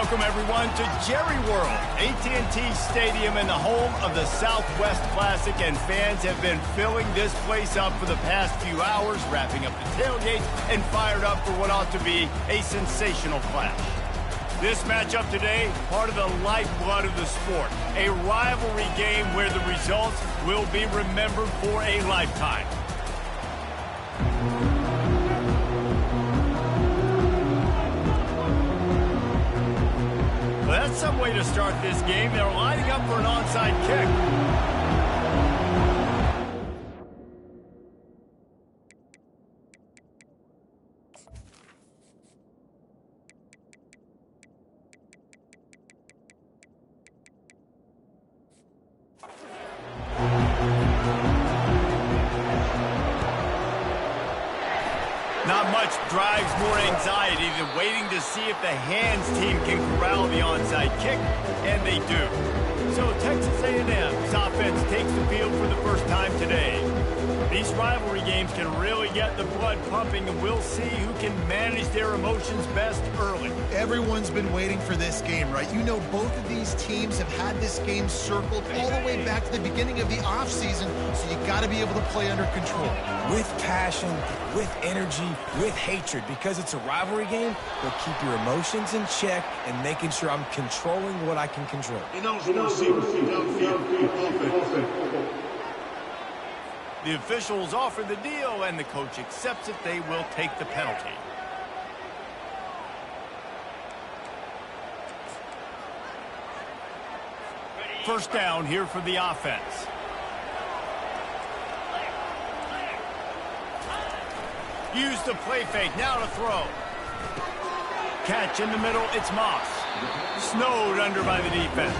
Welcome, everyone, to Jerry World, AT&T Stadium and the home of the Southwest Classic, and fans have been filling this place up for the past few hours, wrapping up the tailgates and fired up for what ought to be a sensational clash. This matchup today, part of the lifeblood of the sport, a rivalry game where the results will be remembered for a lifetime. Well, that's some way to start this game. They're lining up for an onside kick. Not much drives more anxiety than waiting to see if the hands team can corral the onside kick, and they do. So Texas A&M's offense takes the field for the first time today. These rivalry games can really get the blood pumping, and we'll see who can manage their emotions best early. Everyone's been waiting for this game, right? You know, both of these teams have had this game circled all the way back to the beginning of the offseason, so you got to be able to play under control. With passion, with energy, with hatred, because it's a rivalry game, but keep your emotions in check and making sure I'm controlling what I can control. The officials offer the deal, and the coach accepts it. They will take the penalty. First down here for the offense. Use the play fake, now to throw. Catch in the middle, it's Moss. Snowed under by the defense.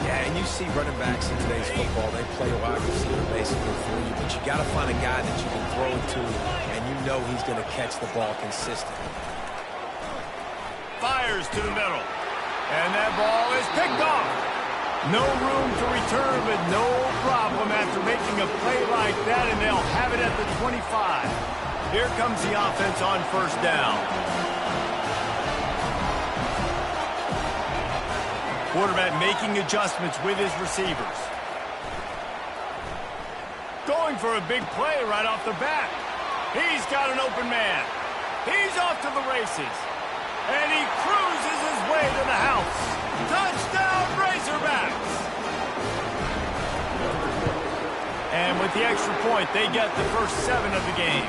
Yeah, and you see running backs in today's football, they play a wide receiver basically for you, but you got to find a guy that you can throw it to, and you know he's going to catch the ball consistently. Fires to the middle, and that ball is picked off. No room to return, but no problem after making a play like that, and they'll have it at the 25. Here comes the offense on first down. Quarterback making adjustments with his receivers. Going for a big play right off the bat. He's got an open man. He's off to the races. And he cruises his way to the house. Touchdown, Razorbacks! And with the extra point, they get the first 7 of the game.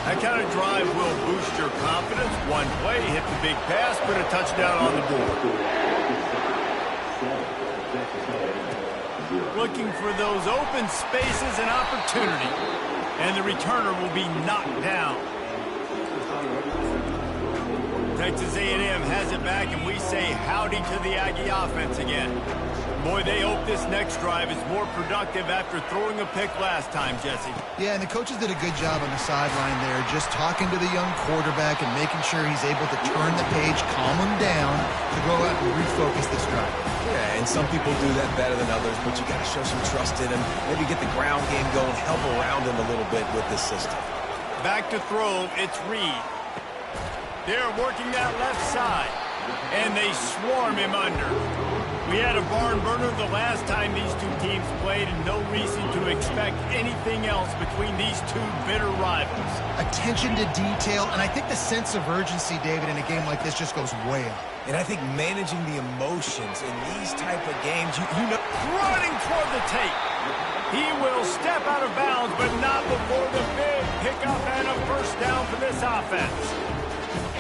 That kind of drive will boost your confidence. One play, hit the big pass, put a touchdown on the board. Looking for those open spaces and opportunity. And the returner will be knocked down. Texas A&M has it back, and we say howdy to the Aggie offense again. Boy, they hope this next drive is more productive after throwing a pick last time, Jesse. Yeah, and the coaches did a good job on the sideline there, just talking to the young quarterback and making sure he's able to turn the page, calm him down, to go out and refocus this drive. Yeah, and some people do that better than others, but you got to show some trust in him, maybe get the ground game going, help around him a little bit with this system. Back to throw, it's Reed. They're working that left side, and they swarm him under. We had a barn burner the last time these two teams played, and no reason to expect anything else between these two bitter rivals. Attention to detail, and I think the sense of urgency, David, in a game like this just goes way up. And I think managing the emotions in these type of games, you know. Running toward the tape. He will step out of bounds, but not before the big pickup and a first down for this offense.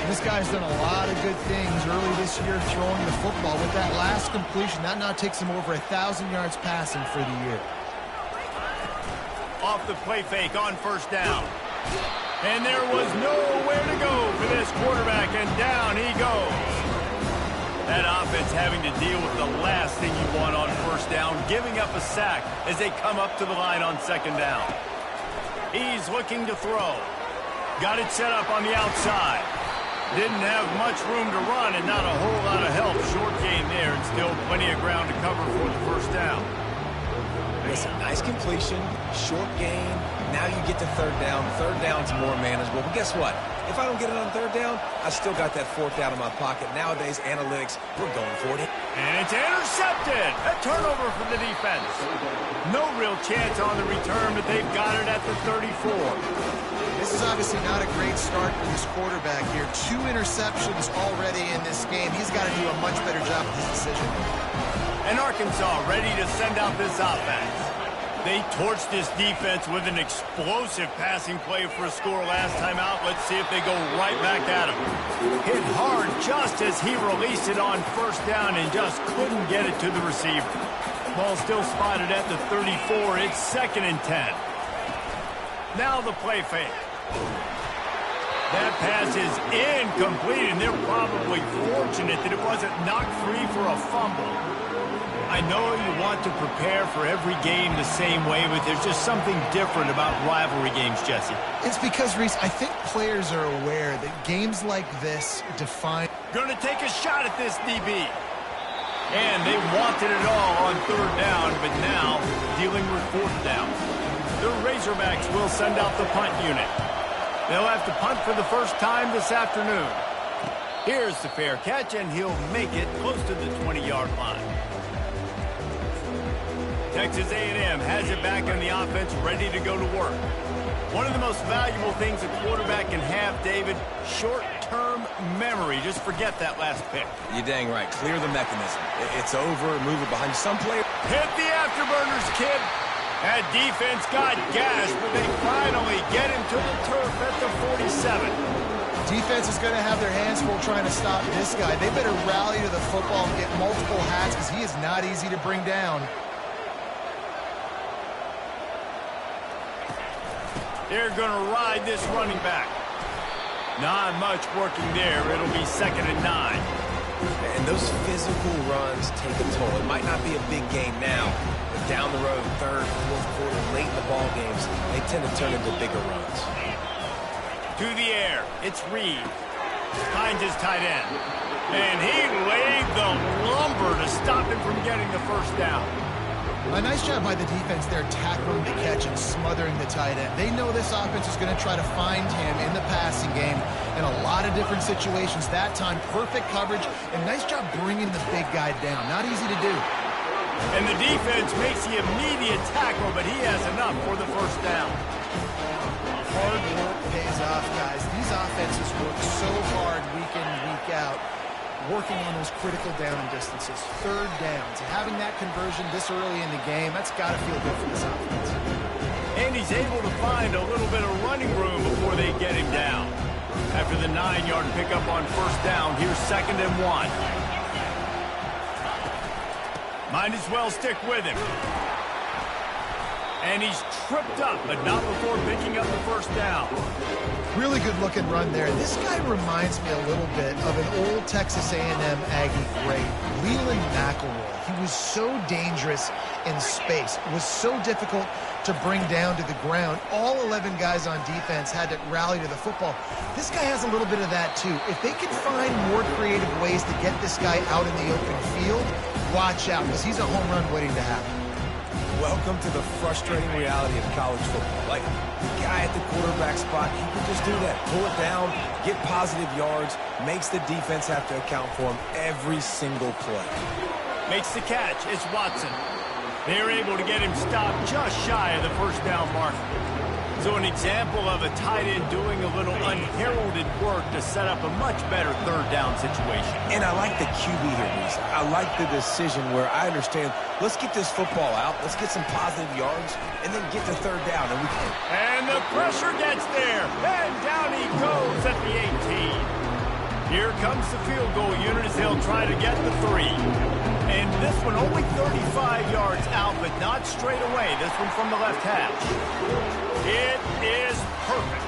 This guy's done a lot of good things early this year throwing the football. With that last completion, that now takes him over 1,000 yards passing for the year. Off the play fake on first down. And there was nowhere to go for this quarterback, and down he goes. That offense having to deal with the last thing you want on first down, giving up a sack as they come up to the line on second down. He's looking to throw. Got it set up on the outside. Didn't have much room to run and not a whole lot of help. Short game there and still plenty of ground to cover for the first down. Listen, nice completion, short gain. Now you get to third down. Third down's more manageable. But guess what? If I don't get it on third down, I still got that fourth down in my pocket. Nowadays, analytics, we're going for it. And it's intercepted. A turnover from the defense. No real chance on the return, but they've got it at the 34. This is obviously not a great start for this quarterback here. 2 interceptions already in this game. He's got to do a much better job with his decision. And Arkansas ready to send out this offense. They torched this defense with an explosive passing play for a score last time out. Let's see if they go right back at him. Hit hard just as he released it on first down and just couldn't get it to the receiver. Ball still spotted at the 34. It's 2nd and 10. Now the play fake. That pass is incomplete, and they're probably fortunate that it wasn't knocked free for a fumble. I know you want to prepare for every game the same way, but there's just something different about rivalry games, Jesse. It's because, Reese, I think players are aware that games like this define... Going to take a shot at this DB. And they wanted it all on third down, but now dealing with fourth down. The Razorbacks will send out the punt unit. They'll have to punt for the first time this afternoon. Here's the fair catch, and he'll make it close to the 20-yard line. Texas A&M has it back on the offense, ready to go to work. One of the most valuable things a quarterback can have, David, short-term memory. Just forget that last pick. You're dang right. Clear the mechanism. It's over. Move it behind you. Some play. Hit the afterburners, kid. That defense got gashed, but they finally get him to the turf at the 47. Defense is going to have their hands full trying to stop this guy. They better rally to the football and get multiple hats because he is not easy to bring down. They're going to ride this running back. Not much working there. It'll be 2nd and 9. And those physical runs take a toll. It might not be a big game now, but down the road, third, fourth quarter, late in the ball games, they tend to turn into bigger runs. To the air. It's Reed. Finds his tight end. And he laid the lumber to stop him from getting the first down. A nice job by the defense there, tackling the catch and smothering the tight end. They know this offense is going to try to find him in the passing game in a lot of different situations. That time, perfect coverage, and nice job bringing the big guy down. Not easy to do. And the defense makes the immediate tackle, but he has enough for the first down. Hard work pays off, guys. These offenses work so hard week in and week out, working on those critical down and distances, third downs. Having that conversion this early in the game, that's got to feel good for this offense. And he's able to find a little bit of running room before they get him down. After the 9-yard pickup on first down, here's 2nd and 1. Might as well stick with him. And he's tripped up, but not before picking up the first down. Really good looking run there. This guy reminds me a little bit of an old Texas A&M Aggie great, Leland McElroy. He was so dangerous in space. It was so difficult to bring down to the ground. All 11 guys on defense had to rally to the football. This guy has a little bit of that too. If they can find more creative ways to get this guy out in the open field, watch out, because he's a home run waiting to happen. Welcome to the frustrating reality of college football. Like, the guy at the quarterback spot, he can just do that. Pull it down, get positive yards, makes the defense have to account for him every single play. Makes the catch. It's Watson. They're able to get him stopped just shy of the first down mark. So an example of a tight end doing a little unheralded work to set up a much better third down situation. And I like the QB here, Reese. I like the decision where I understand, let's get this football out, let's get some positive yards, and then get to third down. And the pressure gets there. And down he goes at the 18. Here comes the field goal unit as they'll try to get the 3. And this one only 35 yards out, but not straight away. This one from the left hash. It is perfect.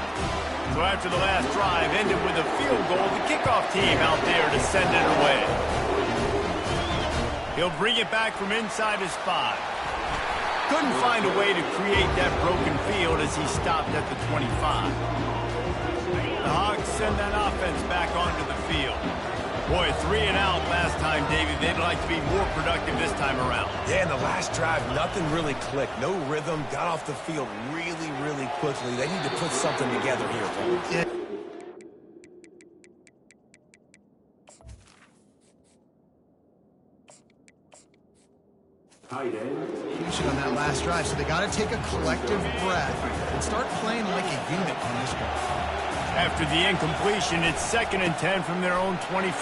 So after the last drive ended with a field goal, the kickoff team out there to send it away. He'll bring it back from inside his 5. Couldn't find a way to create that broken field as he stopped at the 25. The Hogs send that offense back onto the field. Boy, 3 and out last time, David. They'd like to be more productive this time around. Yeah, in the last drive, nothing really clicked. No rhythm, got off the field really, really quickly. They need to put something together here, Paul. Yeah. Huge on that last drive, so they got to take a collective breath and start playing like a unit on this one. After the incompletion, it's 2nd and 10 from their own 25.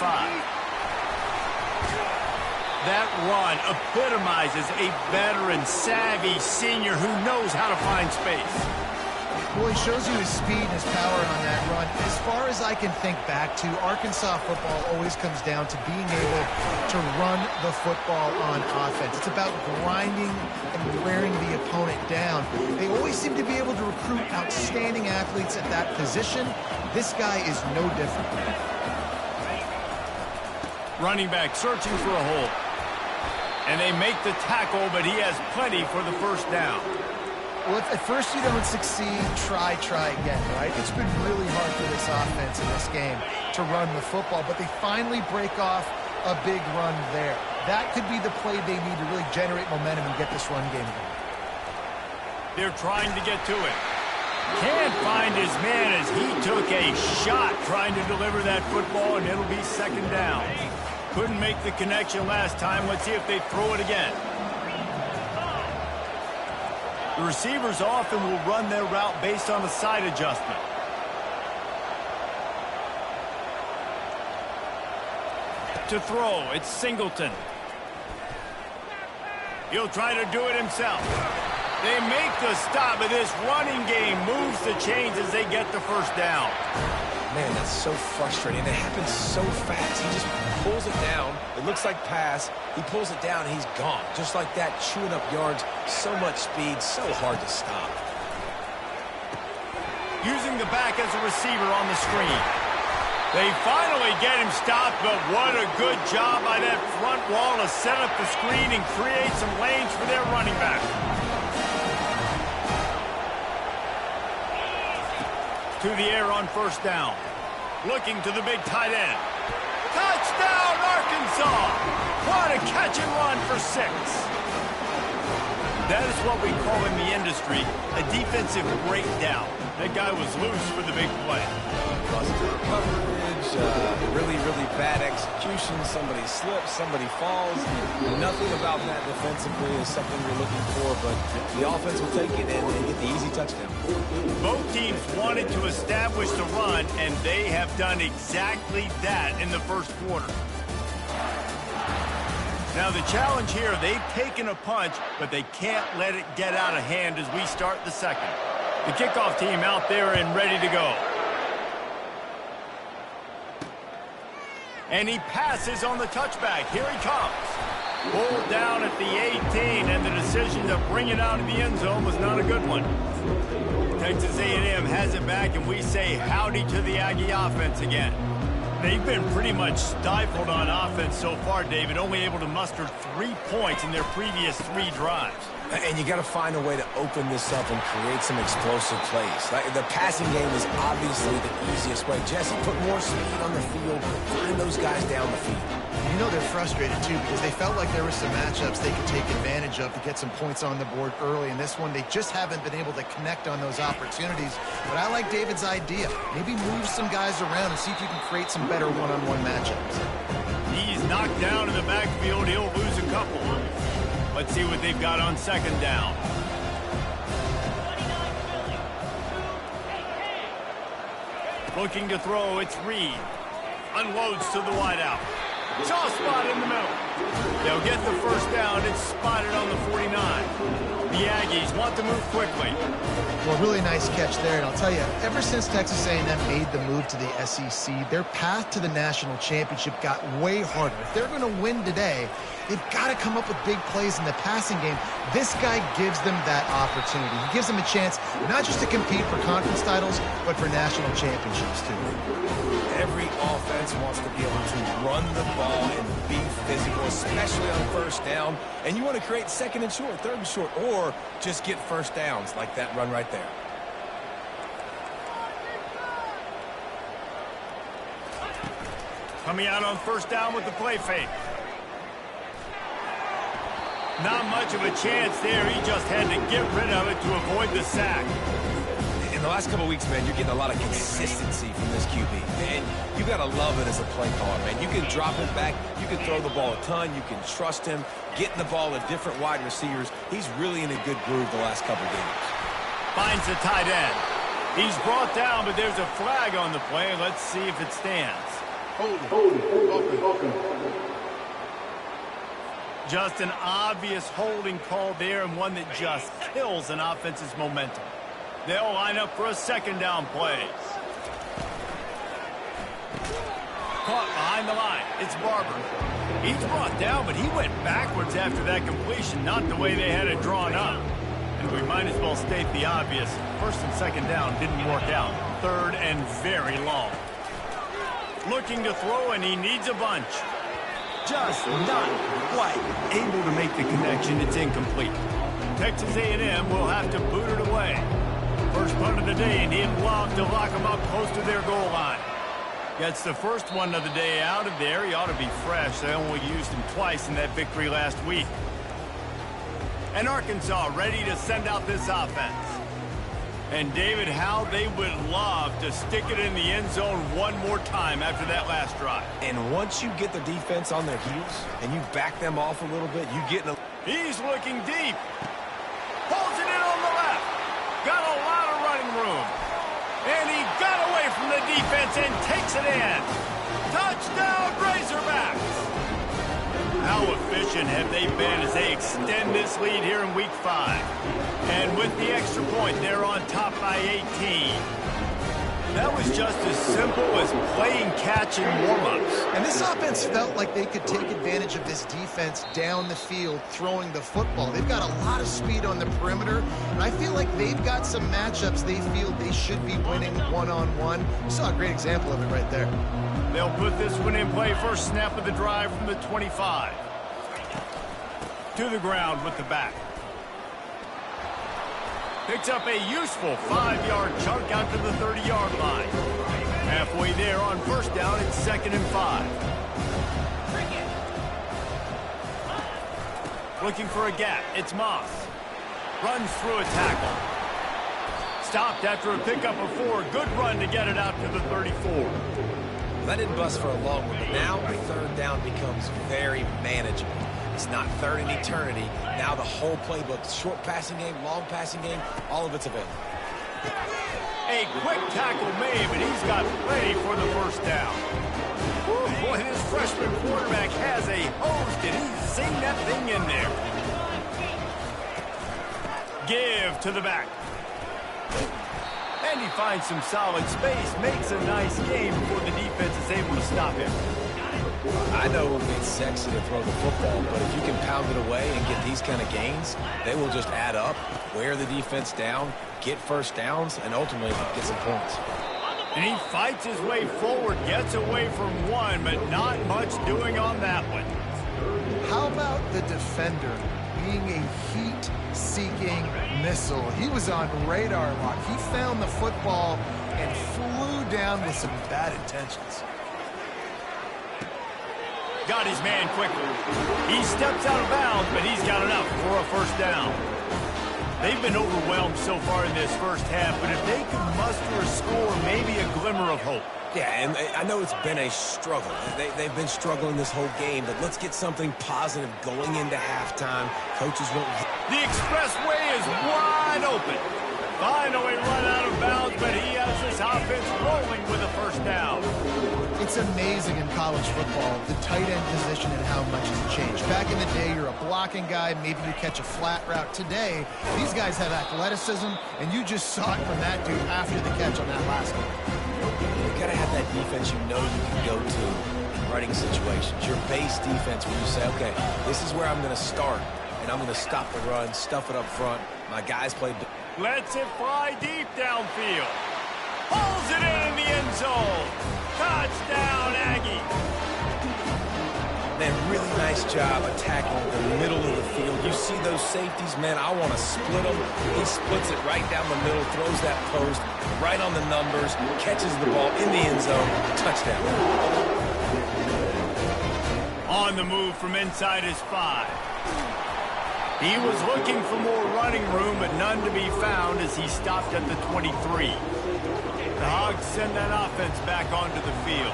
That run epitomizes a veteran, savvy senior who knows how to find space. Well, he shows you his speed and his power on that run. As far as I can think back to, Arkansas football always comes down to being able to run the football on offense. It's about grinding and wearing the opponent down. They always seem to be able to recruit outstanding athletes at that position. This guy is no different. Running back searching for a hole. And they make the tackle, but he has plenty for the first down. Well, if at first you don't succeed, try again, right? It's been really hard for this offense in this game to run the football, but they finally break off a big run there. That could be the play they need to really generate momentum and get this run game going. They're trying to get to it. Can't find his man as he took a shot trying to deliver that football, and it'll be 2nd down. Couldn't make the connection last time. Let's see if they throw it again. The receivers often will run their route based on a side adjustment. To throw, it's Singleton. He'll try to do it himself. They make the stop, but this running game moves the chains as they get the first down. Man, that's so frustrating. It happens so fast. He just pulls it down. It looks like pass. He pulls it down, and he's gone. Just like that, chewing up yards. So much speed, so hard to stop. Using the back as a receiver on the screen. They finally get him stopped, but what a good job by that front wall to set up the screen and create some lanes for their running back. To the air on first down. Looking to the big tight end. Touchdown, Arkansas! What a catch and run for 6. That is what we call in the industry a defensive breakdown. That guy was loose for the big play. Busted coverage, really, really bad execution. Somebody slips, somebody falls. Nothing about that defensively is something you're looking for, but the offense will take it and get the easy touchdown. Both teams wanted to establish the run, and they have done exactly that in the first quarter. Now the challenge here, they've taken a punch, but they can't let it get out of hand as we start the second. The kickoff team out there and ready to go. And he passes on the touchback. Here he comes. Pulled down at the 18, and the decision to bring it out of the end zone was not a good one. Texas A&M has it back, and we say howdy to the Aggie offense again. They've been pretty much stifled on offense so far, David, only able to muster 3 points in their previous 3 drives. And you got to find a way to open this up and create some explosive plays. Like the passing game is obviously the easiest way. Jesse, put more speed on the field, find those guys down the field. You know they're frustrated, too, because they felt like there were some matchups they could take advantage of to get some points on the board early. In this one, they just haven't been able to connect on those opportunities. But I like David's idea. Maybe move some guys around and see if you can create some better one-on-one matchups. He's knocked down in the backfield. He'll lose a couple. Let's see what they've got on second down. Looking to throw, it's Reed. Unloads to the wideout. Soft spot in the middle. They'll get the first down. It's spotted on the 49. The Aggies want to move quickly. Well, really nice catch there. And I'll tell you, ever since Texas A&M made the move to the SEC, their path to the national championship got way harder. If they're going to win today, they've got to come up with big plays in the passing game. This guy gives them that opportunity. He gives them a chance not just to compete for conference titles, but for national championships, too. Every offense wants to be able to run the ball and be physical, especially on first down. And you want to create second and short, third and short, or just get first downs like that run right there. Coming out on first down with the play fake. Not much of a chance there. He just had to get rid of it to avoid the sack. In the last couple of weeks, man, you're getting a lot of consistency from this QB. And you got to love it as a play caller, man. You can drop it back. You can throw the ball a ton. You can trust him. Getting the ball to different wide receivers. He's really in a good groove the last couple of games. Finds the tight end. He's brought down, but there's a flag on the play. Let's see if it stands. Just an obvious holding call there, and one that just kills an offense's momentum. They'll line up for a second down play. Caught behind the line. It's Barber. He's brought down, but he went backwards after that completion, not the way they had it drawn up. And we might as well state the obvious. First and second down didn't work out. Third and very long. Looking to throw, and he needs a bunch. Just not quite able to make the connection. It's incomplete. Texas A&M will have to boot it away. First punt of the day, and he'd love to lock them up close to their goal line. Gets the first one of the day out of there. He ought to be fresh. They only used him twice in that victory last week. And Arkansas ready to send out this offense. And David, how they would love to stick it in the end zone one more time after that last drive. And once you get the defense on their heels and you back them off a little bit, you get in a... He's looking deep. Pulls it in on the left. Got a lot of running room. And he got away from the defense and takes it in. Touchdown, Razorbacks. How efficient have they been as they extend this lead here in Week 5? And with the extra point, they're on top by 18. That was just as simple as playing catch in warm-ups. And this offense felt like they could take advantage of this defense down the field, throwing the football. They've got a lot of speed on the perimeter, and I feel like they've got some matchups they feel they should be winning one-on-one. You saw a great example of it right there. They'll put this one in play. First snap of the drive from the 25. To the ground with the back. Picks up a useful 5-yard chunk out to the 30-yard line. Halfway there on first down, it's 2nd and 5. Looking for a gap, it's Moss. Runs through a tackle. Stopped after a pickup of 4. Good run to get it out to the 34. That didn't bust for a long one, but now third down becomes very manageable. It's not third in eternity. Now the whole playbook, short passing game, long passing game, all of it's available. A quick tackle made, but he's got plenty for the first down. Woo, boy, this freshman quarterback has a hose. Did he sing that thing in there? Give to the back. And he finds some solid space, makes a nice game before the defense is able to stop him. I know it's sexy to throw the football, but if you can pound it away and get these kind of gains, they will just add up, wear the defense down, get first downs, and ultimately get some points. And he fights his way forward, gets away from one, but not much doing on that one. How about the defender being a heat-seeking missile? He was on radar lock. He found the football and flew down with some bad intentions. Got his man quickly. He steps out of bounds, but he's got enough for a first down. They've been overwhelmed so far in this first half, but if they could muster a score, maybe a glimmer of hope. Yeah, and I know it's been a struggle. They've been struggling this whole game, but let's get something positive going into halftime. Coaches won't... The expressway is wide open. Finally run out of bounds, but he has this offense rolling with a first down. It's amazing in college football, the tight end position and how much has changed. Back in the day, you're a blocking guy, maybe you catch a flat route. Today, these guys have athleticism, and you just saw it from that dude after the catch on that last one. You gotta have that defense you know you can go to in running situations. Your base defense where you say, okay, this is where I'm gonna start, and I'm gonna stop the run, stuff it up front. My guys play... Lets it fly deep downfield. Pulls it in the end zone. Touchdown, Aggie. Man, really nice job attacking the middle of the field. You see those safeties, man, I want to split them. He splits it right down the middle, throws that post, right on the numbers, catches the ball in the end zone. Touchdown. On the move from inside his 5. He was looking for more running room, but none to be found as he stopped at the 23. The Hogs send that offense back onto the field.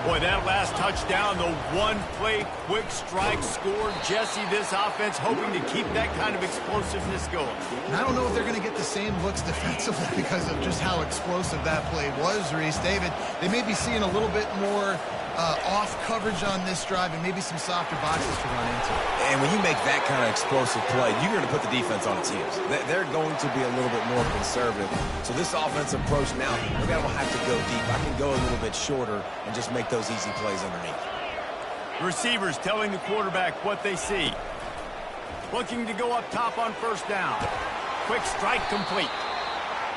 Boy, that last touchdown, the one-play quick strike score. Jesse, this offense hoping to keep that kind of explosiveness going. And I don't know if they're going to get the same looks defensively because of just how explosive that play was, Reese. David, they may be seeing a little bit more off coverage on this drive and maybe some softer boxes to run into. And when you make that kind of explosive play, you're going to put the defense on its heels. They're going to be a little bit more conservative. So this offensive approach now, maybe I don't have to go deep. I can go a little bit shorter and just make those easy plays underneath. Receivers telling the quarterback what they see. Looking to go up top on first down. Quick strike complete.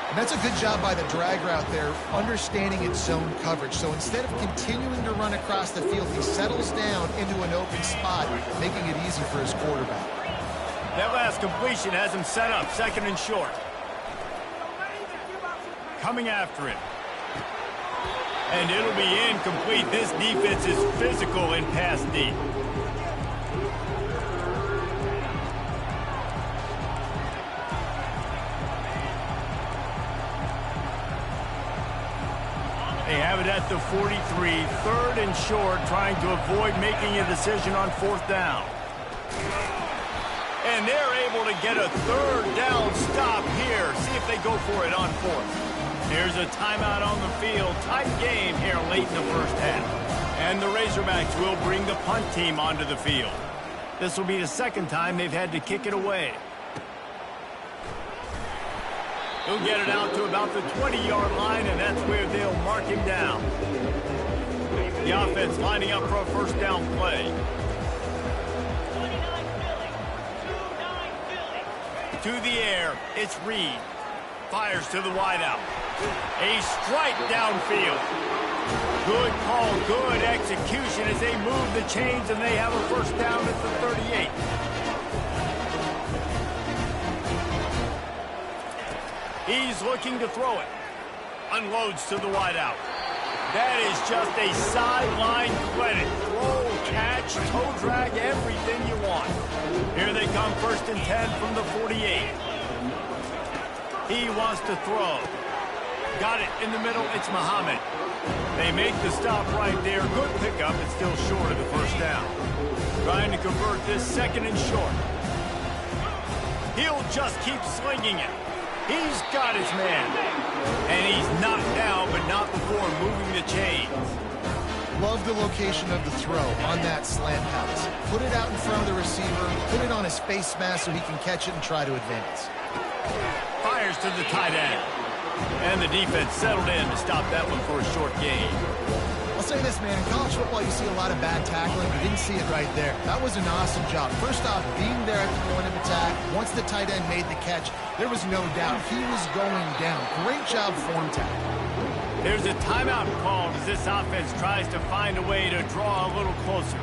And that's a good job by the drag route there, understanding its zone coverage. So instead of continuing to run across the field, he settles down into an open spot, making it easy for his quarterback. That last completion has him set up, 2nd and short. Coming after it. And it'll be incomplete. This defense is physical in pass deep. They have it at the 43, 3rd and short, trying to avoid making a decision on 4th down. And they're able to get a 3rd down stop here. See if they go for it on 4th. There's a timeout on the field. Tight game here late in the first half. And the Razorbacks will bring the punt team onto the field. This will be the 2nd time they've had to kick it away. He'll get it out to about the 20-yard line, and that's where they'll mark him down. The offense lining up for a first down play. To the air, it's Reed. Fires to the wideout. A strike downfield. Good call, good execution as they move the chains, and they have a first down at the 38. He's looking to throw it. Unloads to the wideout. That is just a sideline credit. Throw, catch, toe drag, everything you want. Here they come, 1st and 10 from the 48. He wants to throw. Got it in the middle. It's Muhammad. They make the stop right there. Good pickup. It's still short of the first down. Trying to convert this 2nd and short. He'll just keep slinging it. He's got his man. And he's knocked down, but not before moving the chains. Love the location of the throw on that slant pass. Put it out in front of the receiver, put it on his face mask so he can catch it and try to advance. Fires to the tight end. And the defense settled in to stop that one for a short gain. I'll say this, man, in college football you see a lot of bad tackling. You didn't see it right there. That was an awesome job. First off, being there at the point of attack. Once the tight end made the catch, there was no doubt he was going down. Great job form tackle. There's a timeout called as this offense tries to find a way to draw a little closer.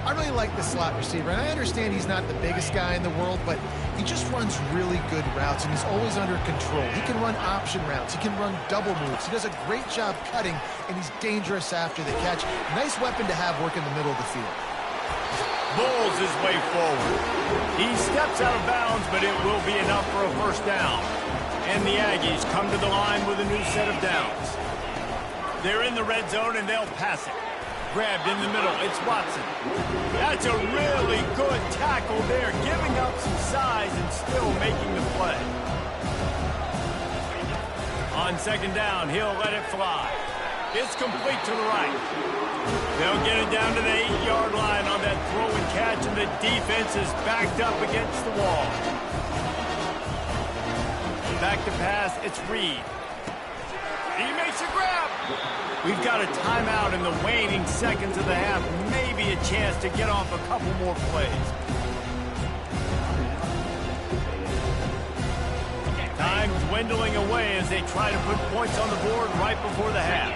I really like the slot receiver, and I understand he's not the biggest guy in the world, but he just runs really good routes, and he's always under control. He can run option routes. He can run double moves. He does a great job cutting, and he's dangerous after the catch. Nice weapon to have work in the middle of the field. Bulls his way forward. He steps out of bounds, but it will be enough for a first down. And the Aggies come to the line with a new set of downs. They're in the red zone, and they'll pass it. Grabbed in the middle, it's Watson. That's a really good tackle there, giving up some size and still making the play. On 2nd down, he'll let it fly. It's complete to the right. They'll get it down to the 8-yard line on that throw and catch, and the defense is backed up against the wall. Back to pass, it's Reed. He makes a grab. We've got a timeout in the waning seconds of the half. Maybe a chance to get off a couple more plays. Time dwindling away as they try to put points on the board right before the half.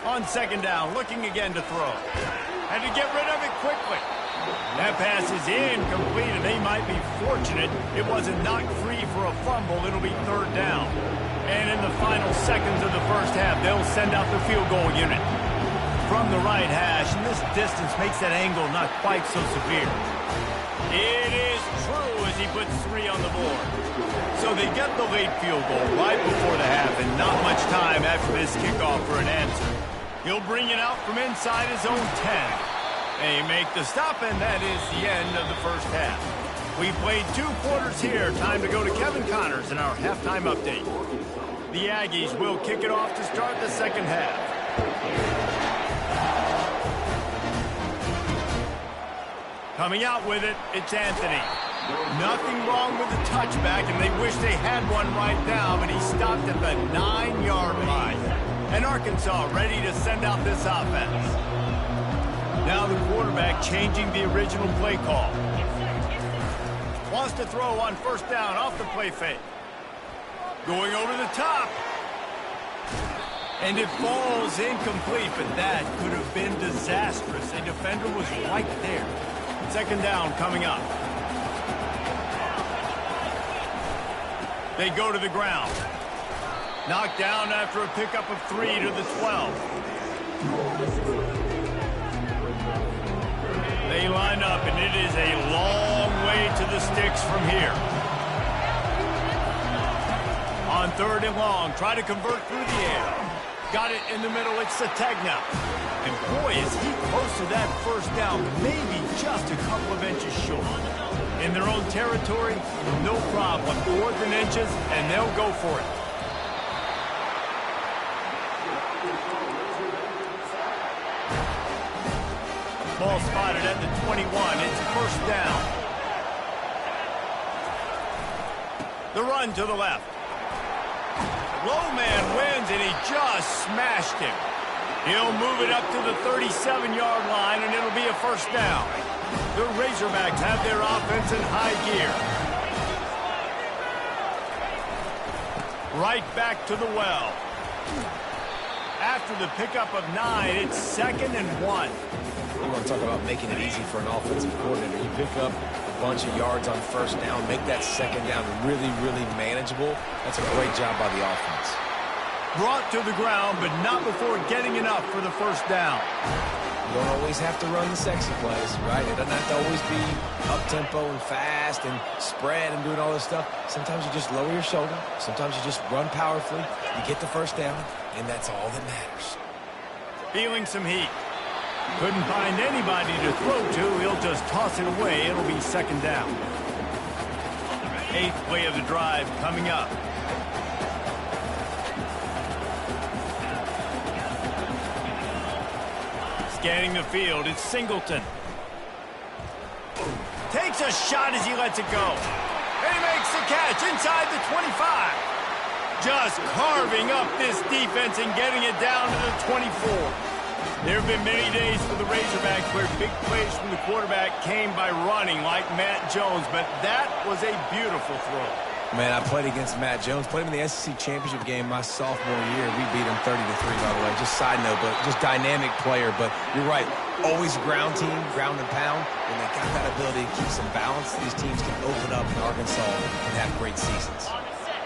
On 2nd down, looking again to throw. Had to get rid of it quickly. That pass is incomplete, and they might be fortunate it wasn't knocked free for a fumble. It'll be 3rd down. And in the final seconds of the first half, they'll send out the field goal unit. from the right hash, and this distance makes that angle not quite so severe. It is true as he puts 3 on the board. So they get the late field goal right before the half, and not much time after this kickoff for an answer. He'll bring it out from inside his own 10. They make the stop, and that is the end of the first half. We played 2 quarters here. Time to go to Kevin Connors in our halftime update. The Aggies will kick it off to start the second half. Coming out with it, it's Anthony. Nothing wrong with the touchback, and they wish they had one right now, but he stopped at the 9-yard line. And Arkansas ready to send out this offense. Now the quarterback changing the original play call. Wants to throw on first down off the play fake. Going over the top. And it falls incomplete, but that could have been disastrous. A defender was right there. Second down coming up. They go to the ground. Knocked down after a pickup of 3 to the 12. They line up, and it is a long way to the sticks from here. On 3rd and long, try to convert through the air. Got it in the middle, it's Sategna. And boy, is he close to that first down, maybe just a couple of inches short. In their own territory, no problem. 4th and inches, and they'll go for it. Ball spotted at the 21. It's first down. The run to the left. Low man wins, and he just smashed him. He'll move it up to the 37-yard line, and it'll be a first down. The Razorbacks have their offense in high gear. Right back to the well. After the pickup of 9, it's 2nd and 1. You want to talk about making it easy for an offensive coordinator. You pick up a bunch of yards on first down, make that second down really, really manageable. That's a great job by the offense. Brought to the ground, but not before getting enough for the first down. You don't always have to run the sexy plays, right? It doesn't have to always be up-tempo and fast and spread and doing all this stuff. Sometimes you just lower your shoulder. Sometimes you just run powerfully. You get the first down, and that's all that matters. Feeling some heat. Couldn't find anybody to throw to. He'll just toss it away. It'll be second down. 8th play of the drive coming up. Scanning the field, it's Singleton. Takes a shot as he lets it go. And he makes the catch inside the 25. Just carving up this defense and getting it down to the 24. There have been many days for the Razorbacks where big plays from the quarterback came by running like Matt Jones, but that was a beautiful throw. Man, I played against Matt Jones. Played him in the SEC Championship game my sophomore year. We beat him 30-3, by the way. Just side note, but just dynamic player. But you're right, always ground team, ground and pound. When they got that ability to keep some balance, these teams can open up in Arkansas and have great seasons.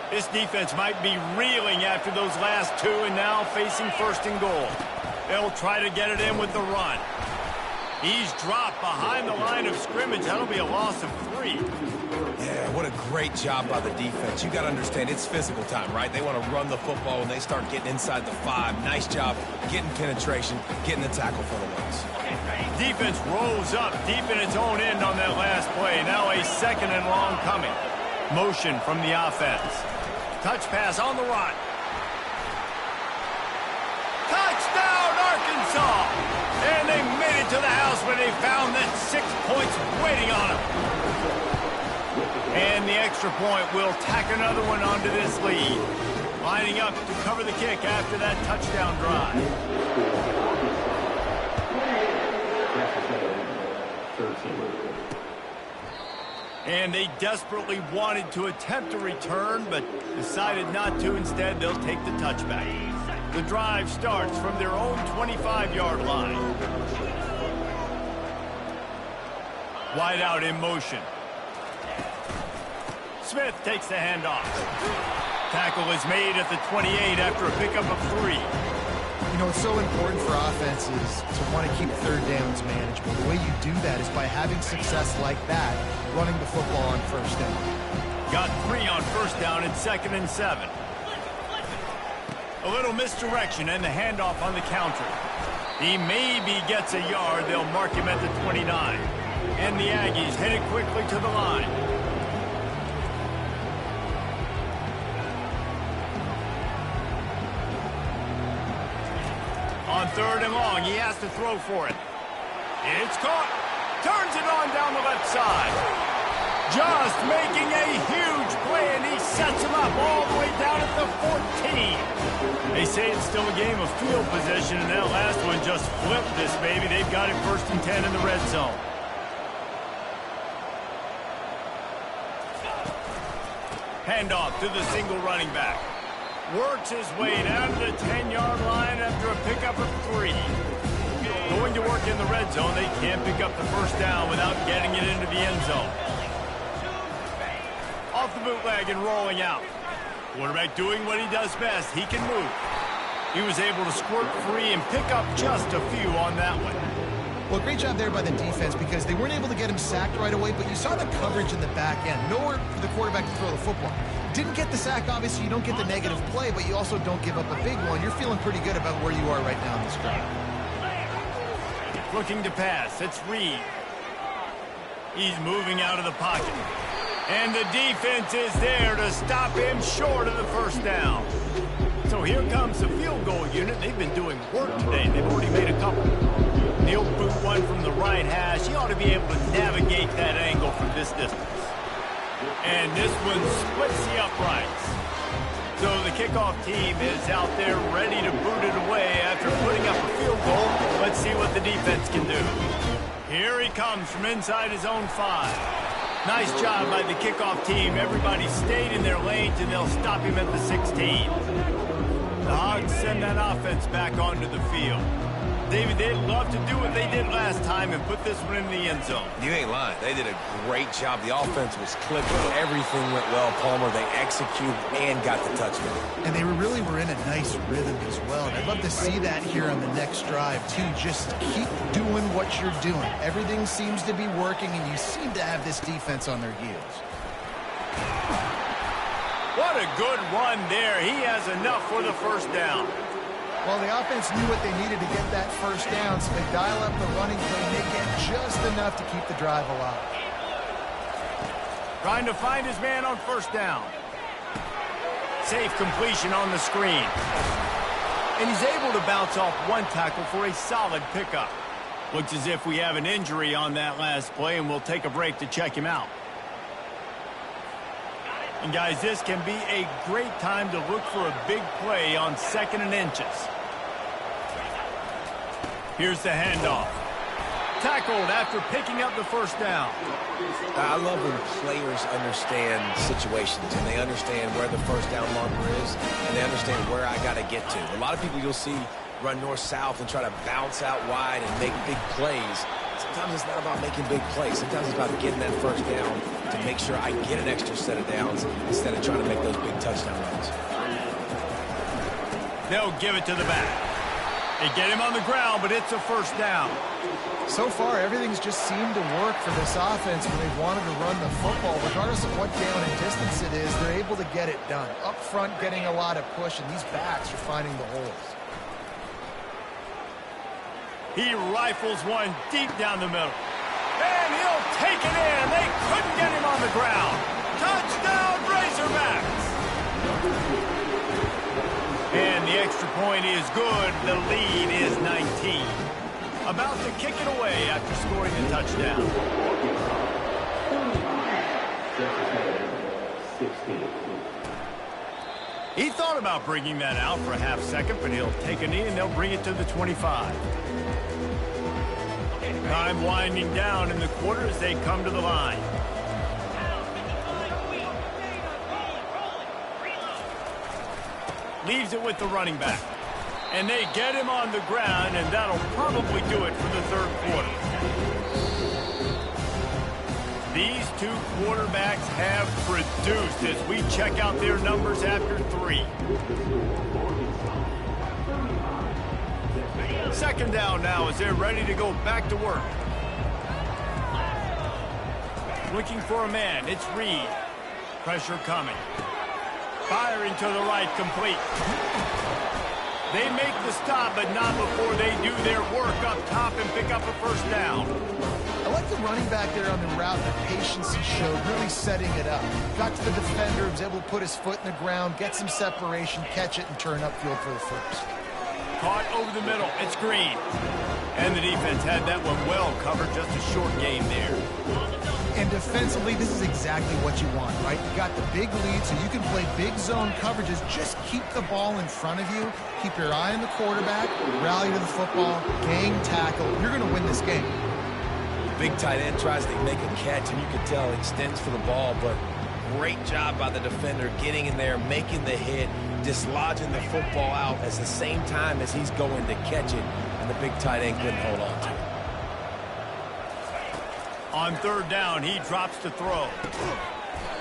This defense might be reeling after those last 2 and now facing 1st and goal. They'll try to get it in with the run. He's dropped behind the line of scrimmage. That'll be a loss of 3. Yeah, what a great job by the defense. You got to understand, it's physical time, right? They want to run the football when they start getting inside the 5. Nice job getting penetration, getting the tackle for the loss. Defense rolls up deep in its own end on that last play. Now a 2nd and long coming. Motion from the offense. Touch pass on the run. Touchdown, Arkansas! And they made it to the house when they found that 6 points waiting on them. And the extra point will tack another one onto this lead. Lining up to cover the kick after that touchdown drive. And they desperately wanted to attempt a return, but decided not to. Instead, they'll take the touchback. The drive starts from their own 25-yard line. Wide out in motion. Smith takes the handoff. Tackle is made at the 28 after a pickup of 3. You know, it's so important for offenses to want to keep third downs manageable. The way you do that is by having success like that, running the football on first down. Got 3 on first down and 2nd and 7. A little misdirection and the handoff on the counter. He maybe gets a yard. They'll mark him at the 29. And the Aggies headed quickly to the line. On 3rd and long, he has to throw for it. It's caught. Turns it on down the left side. Just making a huge play, and he sets him up all the way down at the 14. They say it's still a game of field position, and that last one just flipped this baby. They've got it 1st and 10 in the red zone. Handoff to the single running back. Works his way down to the 10-yard line after a pickup of 3. Going to work in the red zone, they can't pick up the first down without getting it into the end zone. Off the bootleg and rolling out. Quarterback doing what he does best. He can move. He was able to squirt free and pick up just a few on that one. Well, great job there by the defense because they weren't able to get him sacked right away, but you saw the coverage in the back end. Nowhere for the quarterback to throw the football. Didn't get the sack, obviously. You don't get the negative play, but you also don't give up a big one. You're feeling pretty good about where you are right now in this drive. Looking to pass. It's Reed. He's moving out of the pocket. And the defense is there to stop him short of the first down. So here comes the field goal unit. They've been doing work today. They've already made a couple. He'll boot one from the right hash. He ought to be able to navigate that angle from this distance. And this one splits the uprights. So the kickoff team is out there ready to boot it away after putting up a field goal. Let's see what the defense can do. Here he comes from inside his own 5. Nice job by the kickoff team. Everybody stayed in their lanes, and they'll stop him at the 16. The Hogs send that offense back onto the field. David, they'd love to do what they did last time and put this one in the end zone. You ain't lying. They did a great job. The offense was clicking. Everything went well, Palmer. They executed and got the touchdown. And they really were in a nice rhythm as well. And I'd love to see that here on the next drive, too. Just keep doing what you're doing. Everything seems to be working, and you seem to have this defense on their heels. What a good run there. He has enough for the first down. Well, the offense knew what they needed to get that first down, so they dial up the running play, and they get just enough to keep the drive alive. Trying to find his man on first down. Safe completion on the screen. And he's able to bounce off one tackle for a solid pickup. Looks as if we have an injury on that last play, and we'll take a break to check him out. And guys, this can be a great time to look for a big play on 2nd and inches. Here's the handoff. Tackled after picking up the first down. I love when players understand situations and they understand where the first down marker is and they understand where I got to get to. A lot of people you'll see run north-south and try to bounce out wide and make big plays. Sometimes it's not about making big plays. Sometimes it's about getting that first down to make sure I get an extra set of downs instead of trying to make those big touchdown runs. They'll give it to the back. They get him on the ground, but it's a first down. So far, everything's just seemed to work for this offense when they've wanted to run the football. Regardless of what down and distance it is, they're able to get it done. Up front, getting a lot of push, and these backs are finding the holes. He rifles one deep down the middle. And he'll take it in. They couldn't get him on the ground. Touchdown, Razorbacks! And the extra point is good. The lead is 19. About to kick it away after scoring the touchdown. He thought about bringing that out for a half second, but he'll take a knee and they'll bring it to the 25. Time winding down in the quarter as they come to the line. Leaves it with the running back. And they get him on the ground, and that'll probably do it for the third quarter. These two quarterbacks have produced as we check out their numbers after 3. Second down now as they're ready to go back to work. Looking for a man. It's Reed. Pressure coming. Firing to the right, complete. They make the stop, but not before they do their work up top and pick up a first down. I like the running back there on the route, the patience he showed, really setting it up. Got to the defender, was able to put his foot in the ground, get some separation, catch it, and turn upfield for the first. Caught over the middle. It's Green. And the defense had that one well covered, just a short gain there. And defensively, this is exactly what you want, right? You got the big lead, so you can play big zone coverages. Just keep the ball in front of you. Keep your eye on the quarterback. Rally to the football. Gang tackle. You're going to win this game. Big tight end tries to make a catch, and you can tell he extends for the ball, but great job by the defender getting in there, making the hit, dislodging the football out at the same time as he's going to catch it, and the big tight end couldn't hold on to it. On third down, he drops to throw.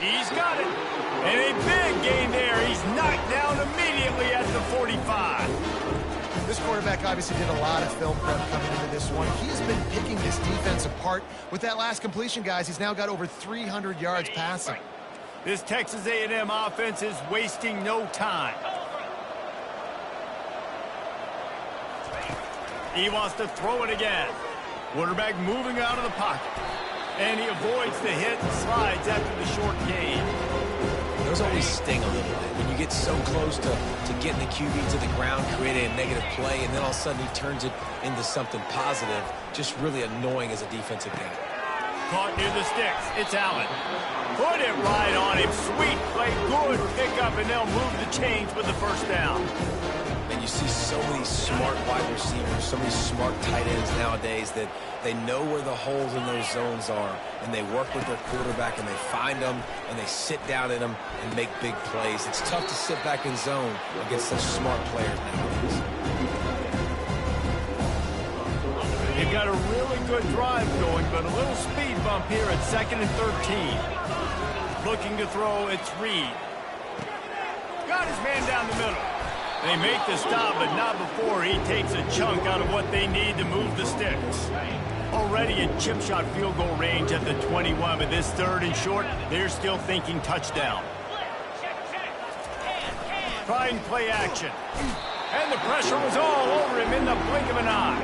He's got it. And a big gain there. He's knocked down immediately at the 45. This quarterback obviously did a lot of film prep coming into this one. He's been picking this defense apart. With that last completion, guys, he's now got over 300 yards passing. This Texas A&M offense is wasting no time. He wants to throw it again. Quarterback moving out of the pocket. And he avoids the hit and slides after the short gain. Those always sting a little bit. When you get so close to getting the QB to the ground, creating a negative play, and then all of a sudden he turns it into something positive, just really annoying as a defensive guy. Caught near the sticks. It's Allen. Put it right on him. Sweet play. Good pickup, and they'll move the chains with the first down. And you see so many smart wide receivers, so many smart tight ends nowadays that they know where the holes in those zones are, and they work with their quarterback, and they find them, and they sit down in them and make big plays. It's tough to sit back in zone against such smart players nowadays. They've got a really good drive going, but a little speed bump here at 2nd and 13. Looking to throw, it's Reed. Got his man down the middle. They make the stop, but not before he takes a chunk out of what they need to move the sticks. Already in chip shot field goal range at the 21, but this 3rd and short, they're still thinking touchdown. Trying play action. And the pressure was all over him in the blink of an eye.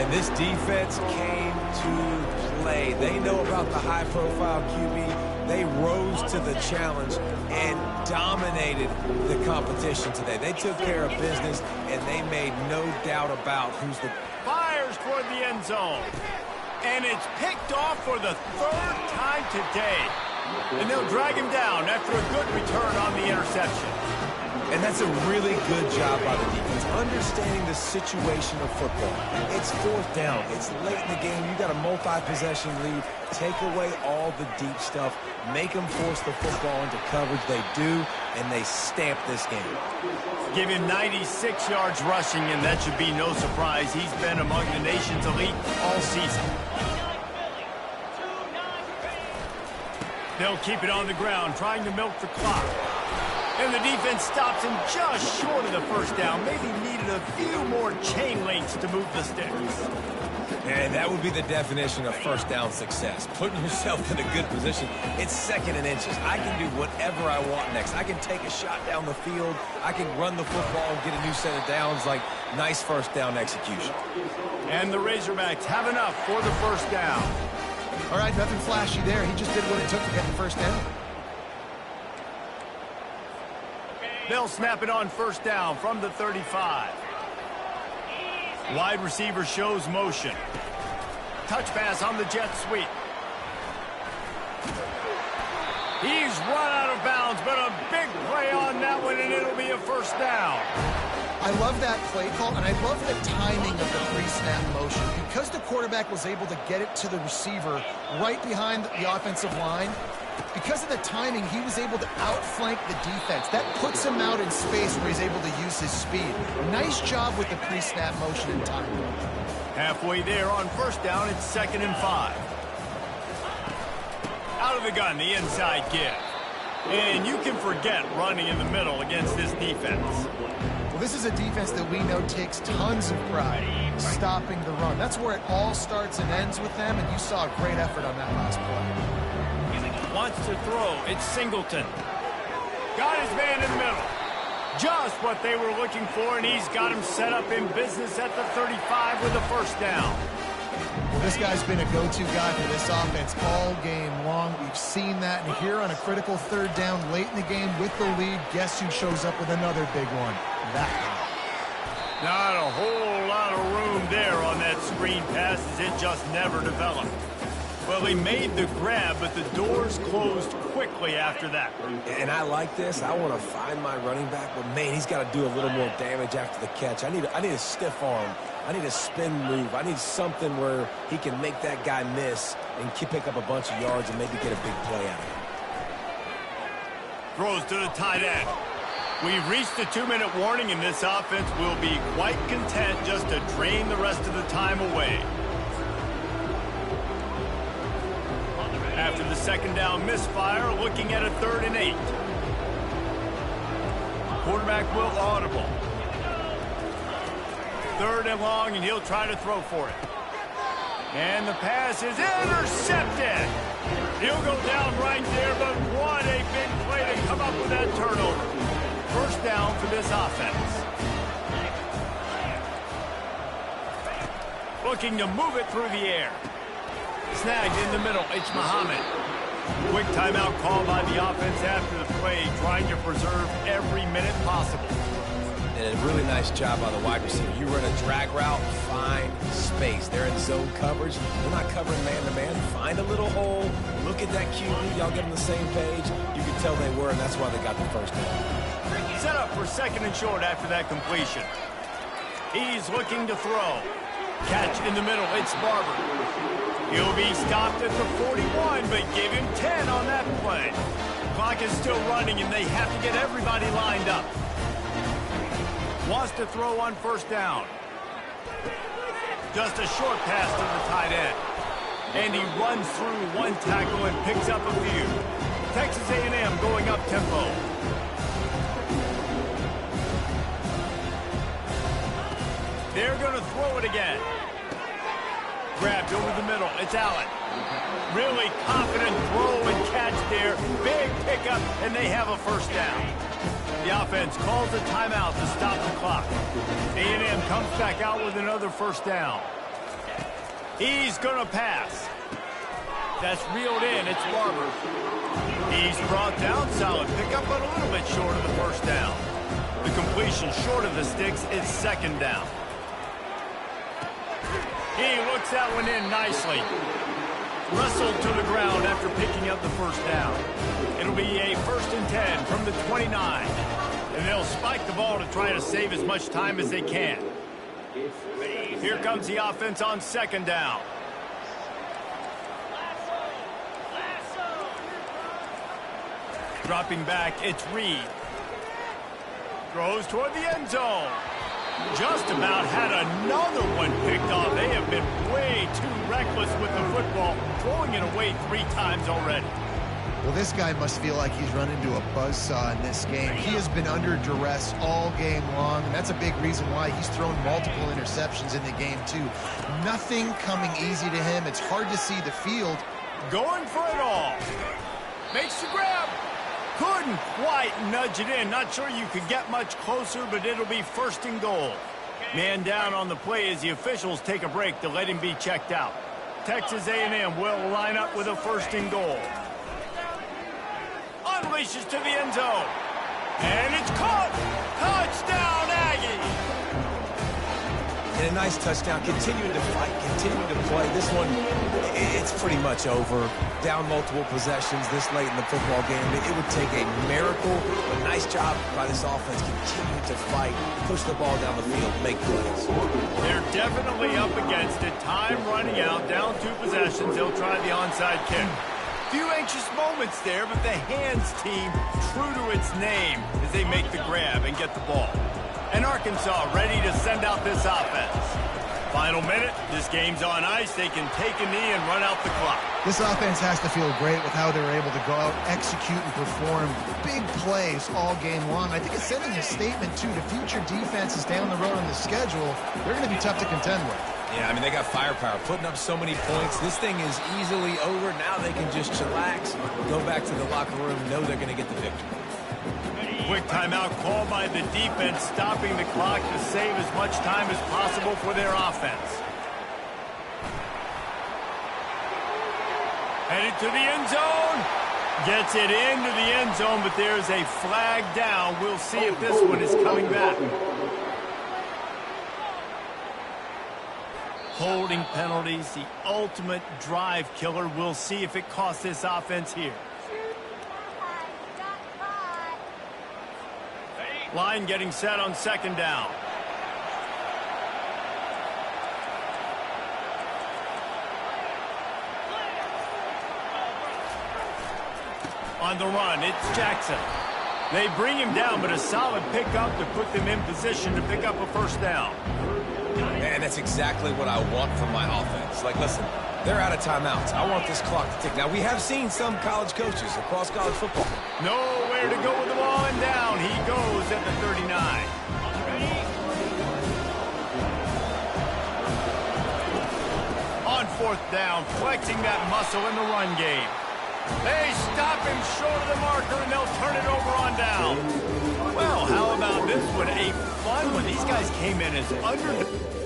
And this defense came to play. They know about the high-profile QB. They rose to the challenge and dominated the competition today. They took care of business, and they made no doubt about who's the... Fires toward the end zone. And it's picked off for the 3rd time today. And they'll drag him down after a good return on the interception. And that's a really good job by the defense, understanding the situation of football. It's 4th down. It's late in the game. You got a multi-possession lead. Take away all the deep stuff. Make them force the football into coverage. They do, and they stamp this game. Give him 96 yards rushing, and that should be no surprise. He's been among the nation's elite all season. They'll keep it on the ground, trying to milk the clock. And the defense stops him just short of the first down. Maybe needed a few more chain links to move the sticks. And that would be the definition of first down success. Putting yourself in a good position. It's 2nd and inches. I can do whatever I want next. I can take a shot down the field. I can run the football and get a new set of downs. Like, nice first down execution. And the Razorbacks have enough for the first down. All right, nothing flashy there. He just did what it took to get the first down. They'll snap it on first down from the 35. Wide receiver shows motion. Touch pass on the jet sweep. He's run out of bounds, but a big play on that one, and it'll be a first down. I love that play call, and I love the timing of the pre-snap motion. Because the quarterback was able to get it to the receiver right behind the offensive line, because of the timing, he was able to outflank the defense. That puts him out in space where he's able to use his speed. Nice job with the pre-snap motion and timing. Halfway there on first down, it's 2nd and 5. Out of the gun, the inside give. And you can forget running in the middle against this defense. Well, this is a defense that we know takes tons of pride stopping the run. That's where it all starts and ends with them, and you saw a great effort on that last play. Wants to throw. It's Singleton. Got his man in the middle. Just what they were looking for, and he's got him set up in business at the 35 with a first down. Well, this guy's been a go-to guy for this offense all game long. We've seen that, and here on a critical third down late in the game with the lead, guess who shows up with another big one? That guy. Not a whole lot of room there on that screen pass as it just never developed. Well, he made the grab, but the doors closed quickly after that. And I like this. I want to find my running back, but, man, he's got to do a little more damage after the catch. I need a stiff arm. I need a spin move. I need something where he can make that guy miss and pick up a bunch of yards and maybe get a big play out of it. Throws to the tight end. We've reached the 2-minute warning, and this offense will be quite content just to drain the rest of the time away. After the second down misfire, looking at a 3rd and 8. Quarterback will audible. 3rd and long, and he'll try to throw for it. And the pass is intercepted. He'll go down right there, but what a big play to come up with that turnover. First down for this offense. Looking to move it through the air. Snagged in the middle, it's Muhammad. Quick timeout call by the offense after the play, trying to preserve every minute possible. And a really nice job by the wide receiver. You run a drag route, find space. They're in zone coverage. They're not covering man-to-man. Find a little hole. Look at that QB. Y'all get on the same page. You can tell they were, and that's why they got the first down. Set up for 2nd and short after that completion. He's looking to throw. Catch in the middle. It's Barber. He'll be stopped at the 41, but give him 10 on that play. Clock is still running, and they have to get everybody lined up. Wants to throw on 1st down. Just a short pass to the tight end. And he runs through one tackle and picks up a few. Texas A&M going up tempo. They're going to throw it again. Grabbed over the middle. It's Allen. Really confident throw and catch there. Big pickup, and they have a first down. The offense calls a timeout to stop the clock. A&M comes back out with another first down. He's going to pass. That's reeled in. It's Barber. He's brought down. Solid pickup, but a little bit short of the first down. The completion short of the sticks. It's 2nd down. He looks that one in nicely. Wrestled to the ground after picking up the first down. It'll be a 1st and 10 from the 29. And they'll spike the ball to try to save as much time as they can. Here comes the offense on 2nd down. Dropping back, it's Reed. Throws toward the end zone. Just about had another one picked off. They have been way too reckless with the football, throwing it away 3 times already. Well, this guy must feel like he's run into a buzzsaw in this game. He has been under duress all game long, and that's a big reason why he's thrown multiple interceptions in the game, too. Nothing coming easy to him. It's hard to see the field. Going for it all. Makes the grab. Couldn't quite nudge it in. Not sure you could get much closer, but it'll be 1st and goal. Man down on the play as the officials take a break to let him be checked out. Texas A&M will line up with a 1st and goal. Unleashes to the end zone. And it's caught. Touchdown, Aggie. And a nice touchdown. Continuing to fight, continuing to play. This one, it's pretty much over. Down multiple possessions this late in the football game. It would take a miracle. A nice job by this offense. Continuing to fight, push the ball down the field, make plays. They're definitely up against it. Time running out. Down 2 possessions. They'll try the onside kick. Few anxious moments there, but the hands team true to its name as they make the grab and get the ball. And Arkansas ready to send out this offense. Final minute, this game's on ice. They can take a knee and run out the clock. This offense has to feel great with how they're able to go out, execute, and perform big plays all game long. I think it's sending a statement, too, to future defenses down the road on the schedule. They're going to be tough to contend with. Yeah, I mean, they got firepower, putting up so many points. This thing is easily over. Now they can just chillax, go back to the locker room, know they're going to get the victory. Quick timeout called by the defense, stopping the clock to save as much time as possible for their offense. Headed to the end zone. Gets it into the end zone, but there's a flag down. We'll see if this one is coming back. Holding penalties, the ultimate drive killer. We'll see if it costs this offense here. Line getting set on second down. On the run, it's Jackson. They bring him down, but a solid pickup to put them in position to pick up a first down. And that's exactly what I want from my offense. Like, listen, they're out of timeouts. I want this clock to tick. Now, we have seen some college coaches across college football. Nowhere to go with the ball, and down he goes at the 39. On fourth down, flexing that muscle in the run game. They stop him short of the marker, and they'll turn it over on down. Well, how about this one? A fun one. These guys came in as under...